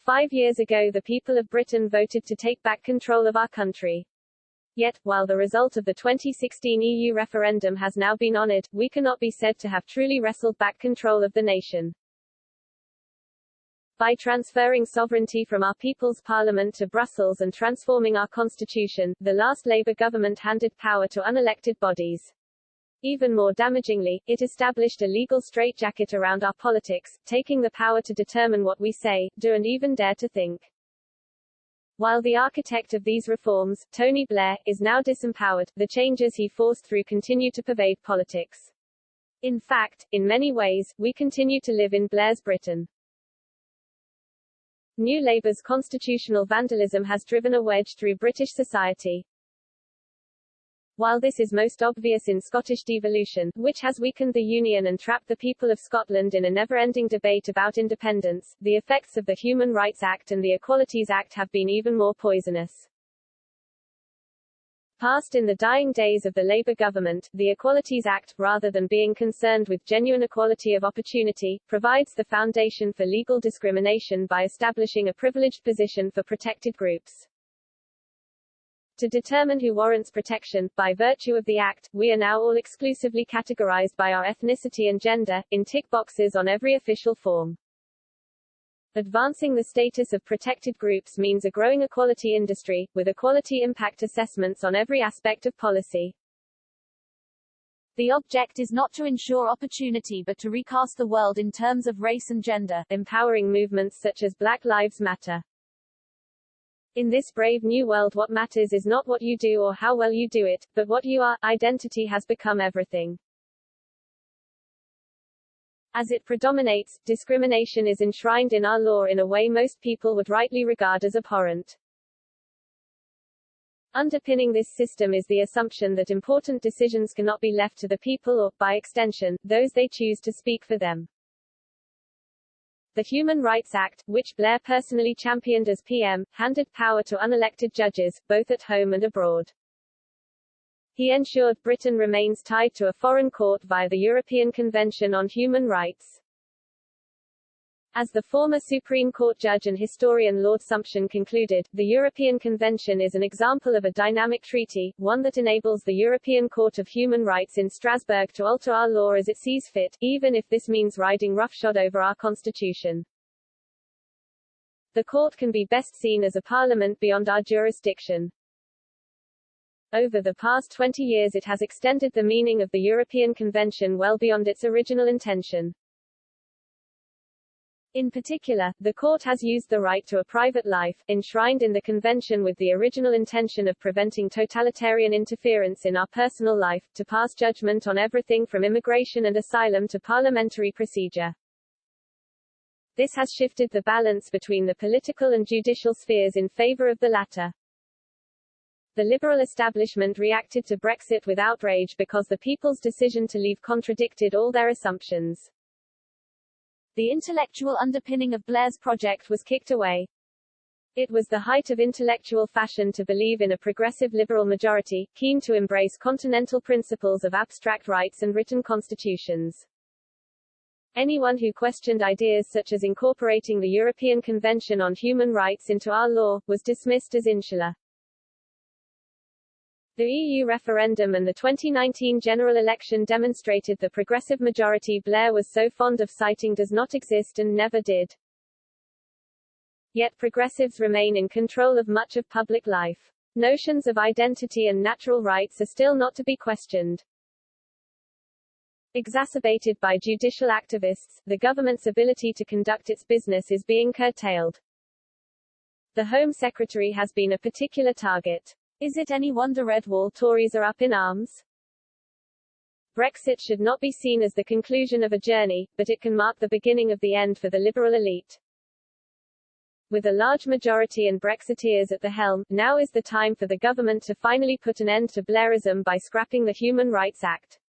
5 years ago the people of Britain voted to take back control of our country. Yet, while the result of the 2016 EU referendum has now been honoured, we cannot be said to have truly wrestled back control of the nation. By transferring sovereignty from our People's Parliament to Brussels and transforming our constitution, the last Labour government handed power to unelected bodies. Even more damagingly, it established a legal straitjacket around our politics, taking the power to determine what we say, do and even dare to think. While the architect of these reforms, Tony Blair, is now disempowered, the changes he forced through continue to pervade politics. In fact, in many ways, we continue to live in Blair's Britain. New Labour's constitutional vandalism has driven a wedge through British society. While this is most obvious in Scottish devolution, which has weakened the Union and trapped the people of Scotland in a never-ending debate about independence, the effects of the Human Rights Act and the Equalities Act have been even more poisonous. Passed in the dying days of the Labour government, the Equalities Act, rather than being concerned with genuine equality of opportunity, provides the foundation for legal discrimination by establishing a privileged position for protected groups. To determine who warrants protection, by virtue of the Act, we are now all exclusively categorized by our ethnicity and gender, in tick boxes on every official form. Advancing the status of protected groups means a growing equality industry, with equality impact assessments on every aspect of policy. The object is not to ensure opportunity but to recast the world in terms of race and gender, empowering movements such as Black Lives Matter. In this brave new world, what matters is not what you do or how well you do it, but what you are. Identity has become everything. As it predominates, discrimination is enshrined in our law in a way most people would rightly regard as abhorrent. Underpinning this system is the assumption that important decisions cannot be left to the people or, by extension, those they choose to speak for them. The Human Rights Act, which Blair personally championed as PM, handed power to unelected judges, both at home and abroad. He ensured Britain remains tied to a foreign court via the European Convention on Human Rights. As the former Supreme Court judge and historian Lord Sumption concluded, the European Convention is an example of a dynamic treaty, one that enables the European Court of Human Rights in Strasbourg to alter our law as it sees fit, even if this means riding roughshod over our constitution. The court can be best seen as a parliament beyond our jurisdiction. Over the past 20 years it has extended the meaning of the European Convention well beyond its original intention. In particular, the court has used the right to a private life, enshrined in the Convention with the original intention of preventing totalitarian interference in our personal life, to pass judgment on everything from immigration and asylum to parliamentary procedure. This has shifted the balance between the political and judicial spheres in favor of the latter. The liberal establishment reacted to Brexit with outrage because the people's decision to leave contradicted all their assumptions. The intellectual underpinning of Blair's project was kicked away. It was the height of intellectual fashion to believe in a progressive liberal majority, keen to embrace continental principles of abstract rights and written constitutions. Anyone who questioned ideas such as incorporating the European Convention on Human Rights into our law, was dismissed as insular. The EU referendum and the 2019 general election demonstrated the progressive majority Blair was so fond of citing does not exist and never did. Yet progressives remain in control of much of public life. Notions of identity and natural rights are still not to be questioned. Exacerbated by judicial activists, the government's ability to conduct its business is being curtailed. The Home Secretary has been a particular target. Is it any wonder Red Wall Tories are up in arms? Brexit should not be seen as the conclusion of a journey, but it can mark the beginning of the end for the liberal elite. With a large majority and Brexiteers at the helm, now is the time for the government to finally put an end to Blairism by scrapping the Human Rights Act.